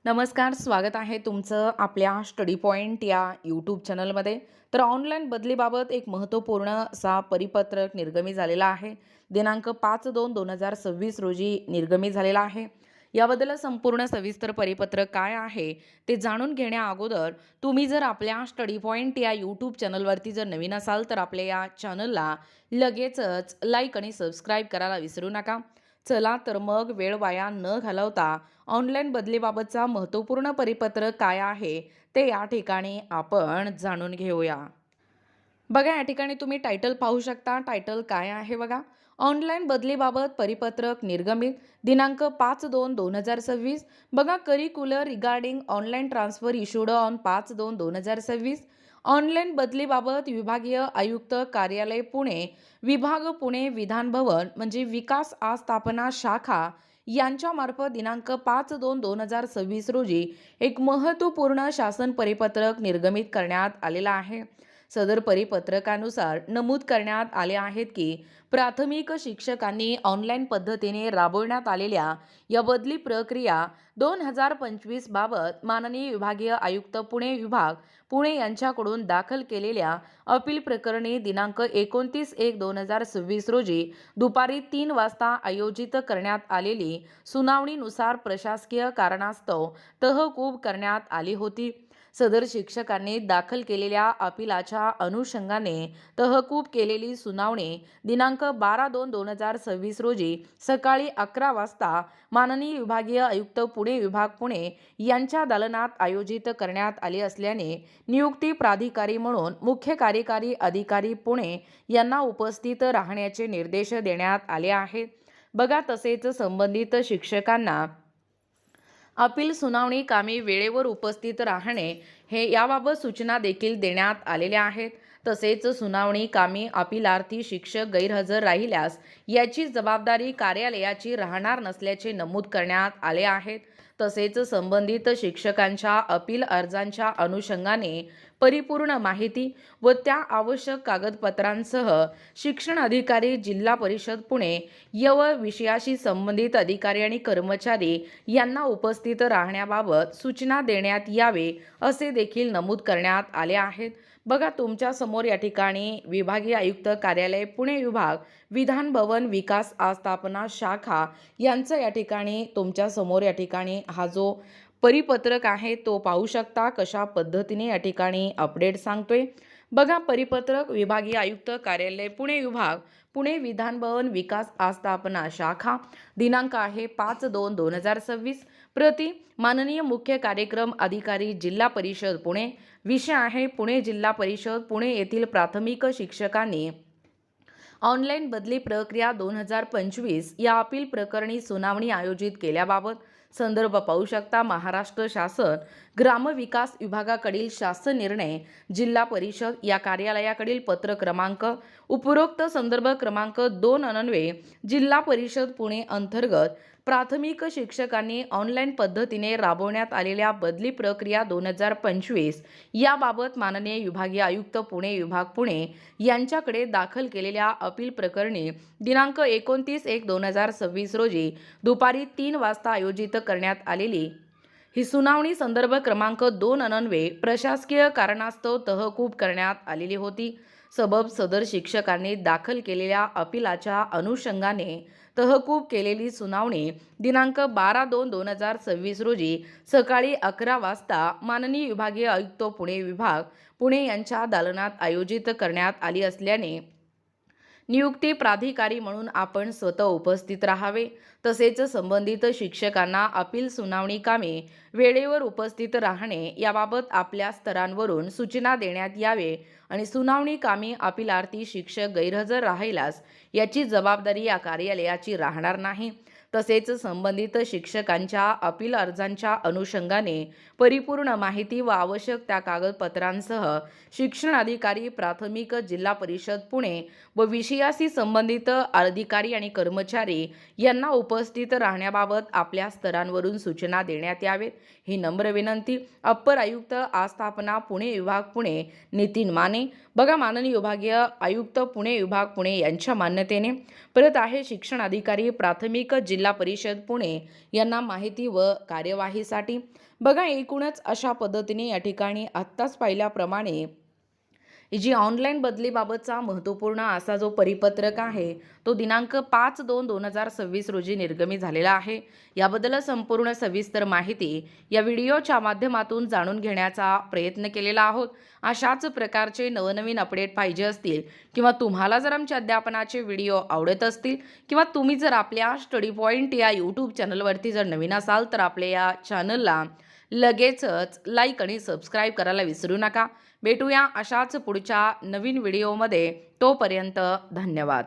नमस्कार, स्वागत आहे तुमचं आपल्या स्टडी पॉइंट या यूट्यूब चॅनलमध्ये. तर ऑनलाईन बदलीबाबत एक महत्त्वपूर्ण असा परिपत्रक निर्गमित झालेला आहे. दिनांक 5/2/2026 रोजी निर्गमित झालेला आहे. याबद्दल संपूर्ण सविस्तर परिपत्रक काय आहे ते जाणून घेण्या अगोदर तुम्ही जर आपल्या स्टडी पॉइंट या यूट्यूब चॅनलवरती जर नवीन असाल तर आपल्या या चॅनलला लगेचच लाईक आणि सबस्क्राईब करायला विसरू नका. चला तर मग वेळ वाया न घालवता ऑनलाईन बदलीबाबतचा महत्त्वपूर्ण परिपत्रक काय आहे ते या ठिकाणी आपण जाणून घेऊया. बघा, या ठिकाणी तुम्ही टायटल पाहू शकता. टायटल काय आहे बघा, ऑनलाईन बदलीबाबत परिपत्रक निर्गमित दिनांक 5/2/2026. बघा, curricular regarding online transfer issued on 5/2/2026. Online बदलीबाबत विभागीय आयुक्त कार्यालय पुणे, विभाग पुणे विधान भवन म्हणजे विकास आस्थापना शाखा यांच्यामार्फत दिनांक 5/2/2026 रोजी एक महत्त्वपूर्ण शासन परिपत्रक निर्गमित करण्यात आलेला आहे. सदर परिपत्रकानुसार नमूद करण्यात आले आहेत की प्राथमिक शिक्षकांनी ऑनलाईन पद्धतीने राबवण्यात आलेल्या या बदली प्रक्रिया 2025 बाबत माननीय विभागीय आयुक्त पुणे विभाग पुणे यांच्याकडून दाखल केलेल्या अपील प्रकरणी दिनांक 29/1/2026 रोजी दुपारी 3 वाजता आयोजित करण्यात आलेली सुनावणीनुसार प्रशासकीय कारणास्तव तहकूब करण्यात आली होती. सदर शिक्षकांनी दाखल केलेल्या अपिलाच्या अनुषंगाने तहकूब केलेली सुनावणी दिनांक 12/2/2026 रोजी सकाळी 11 वाजता माननीय विभागीय आयुक्त पुणे विभाग पुणे यांच्या दालनात आयोजित करण्यात आली असल्याने नियुक्ती प्राधिकारी म्हणून मुख्य कार्यकारी अधिकारी पुणे यांना उपस्थित राहण्याचे निर्देश देण्यात आले आहेत. बघा, तसेच संबंधित शिक्षकांना अपील सुनावणी कामी वेळेवर उपस्थित राहणे हे याबाबत सूचना देखील देण्यात आलेल्या आहेत. तसेच सुनावणी कामी अपीलार्थी शिक्षक गैरहजर राहिल्यास याची जबाबदारी कार्यालयाची राहणार नसल्याचे नमूद करण्यात आले आहेत. तसेच संबंधित शिक्षकांच्या अपील अर्जांच्या अनुषंगाने परिपूर्ण माहिती व त्या आवश्यक कागदपत्रांसह शिक्षण अधिकारी जिल्हा परिषद पुणे व विषयाशी संबंधित अधिकारी आणि कर्मचारी यांना उपस्थित राहण्याबाबत सूचना देण्यात यावे असे देखील नमूद करण्यात आले आहेत. बघा, तुमच्या समोर या ठिकाणी विभागीय आयुक्त कार्यालय पुणे विभाग विधान भवन विकास आस्थापना शाखा यांचं या ठिकाणी तुमच्या समोर या ठिकाणी हा जो परिपत्रक आहे तो पाहू शकता. कशा पद्धतीने या ठिकाणी अपडेट सांगतोय बघा. परिपत्रक विभागीय आयुक्त कार्यालय पुणे विभाग पुणे विधान भवन विकास आस्थापना शाखा दिनांक आहे 5/2/2026. प्रति माननीय मुख्य कार्यक्रम अधिकारी जिल्हा परिषद पुणे. विषय आहे पुणे जिल्हा परिषद पुणे येथील प्राथमिक शिक्षकांनी ऑनलाईन बदली प्रक्रिया 2025 या अपील प्रकरणी सुनावणी आयोजित केल्याबाबत. संदर्भ पाहू शकता. महाराष्ट्र शासन ग्रामविकास विभागाकडील शासन निर्णय जिल्हा परिषद या कार्यालयाकडील पत्र क्रमांक उपरोक्त संदर्भ क्रमांक 2 अन्वये जिल्हा परिषद पुणे अंतर्गत प्राथमिक शिक्षकांनी ऑनलाईन पद्धतीने राबवण्यात आलेल्या बदली प्रक्रिया 2025 याबाबत माननीय विभागीय आयुक्त पुणे विभाग पुणे यांच्याकडे दाखल केलेल्या अपील प्रकरणी दिनांक 29/1/2026 रोजी दुपारी 3 वाजता आयोजित करण्यात आलेली ही सुनावणी संदर्भ क्रमांक 2 अन्वये प्रशासकीय कारणास्तव तहकूब करण्यात आलेली होती. सबब सदर शिक्षकांनी दाखल केलेल्या अपिलाच्या अनुषंगाने तहकूब केलेली सुनावणी दिनांक 12/2/2026 रोजी सकाळी 11 वाजता माननीय विभागीय आयुक्त पुणे विभाग पुणे यांच्या दालनात आयोजित करण्यात आली असल्याने नियुक्ती प्राधिकारी म्हणून आपण स्वतः उपस्थित राहावे. तसेच संबंधित शिक्षकांना अपील सुनावणी कामी वेळेवर उपस्थित राहणे याबाबत आपल्या स्तरांवरून सूचना देण्यात यावे आणि सुनावणी कामी अपीलार्थी शिक्षक गैरहजर राहिल्यास याची जबाबदारी या कार्यालयाची राहणार नाही. तसेच संबंधित शिक्षकांच्या अपील अर्जांच्या अनुषंगाने परिपूर्ण माहिती व आवश्यक त्या कागदपत्रांसह शिक्षण अधिकारी प्राथमिक जिल्हा परिषद पुणे व विषयाशी संबंधित अधिकारी आणि कर्मचारी यांना उपस्थित राहण्याबाबत आपल्या स्तरांवरून सूचना देण्यात यावेत ही नम्र विनंती. अप्पर आयुक्त आस्थापना पुणे विभाग पुणे नितीन माने. बघा, माननीय विभागीय आयुक्त पुणे विभाग पुणे यांच्या मान्यतेने परत आहे शिक्षण अधिकारी प्राथमिक जिल्हा जिल्हा परिषद पुणे यांना माहिती व कार्यवाहीसाठी बघा एकूणच अशा पद्धतीने या ठिकाणी आत्ताच पाहिल्याप्रमाणे जी ऑनलाईन बदलीबाबतचा महत्त्वपूर्ण असा जो परिपत्रक आहे तो दिनांक 5/2/2026 रोजी निर्गमित झालेला आहे। याबद्दल संपूर्ण सविस्तर माहिती या व्हिडिओच्या माध्यमातून जाणून घेण्याचा प्रयत्न केलेला आहोत। अशाच प्रकारचे नवनवीन अपडेट पाहिजे असतील किंवा तुम्हाला जर आमच्या अध्यापनाचे व्हिडिओ आवडत असतील किंवा तुम्ही जर आपल्या स्टडी पॉइंट या यूट्यूब चॅनलवरती जर नवीन असाल तर आपल्या या चॅनलला लगेचच लाईक आणि सबस्क्राईब करायला विसरू नका। भेटूया अशाच पुढच्या नवीन व्हिडिओमध्ये। तोपर्यंत धन्यवाद।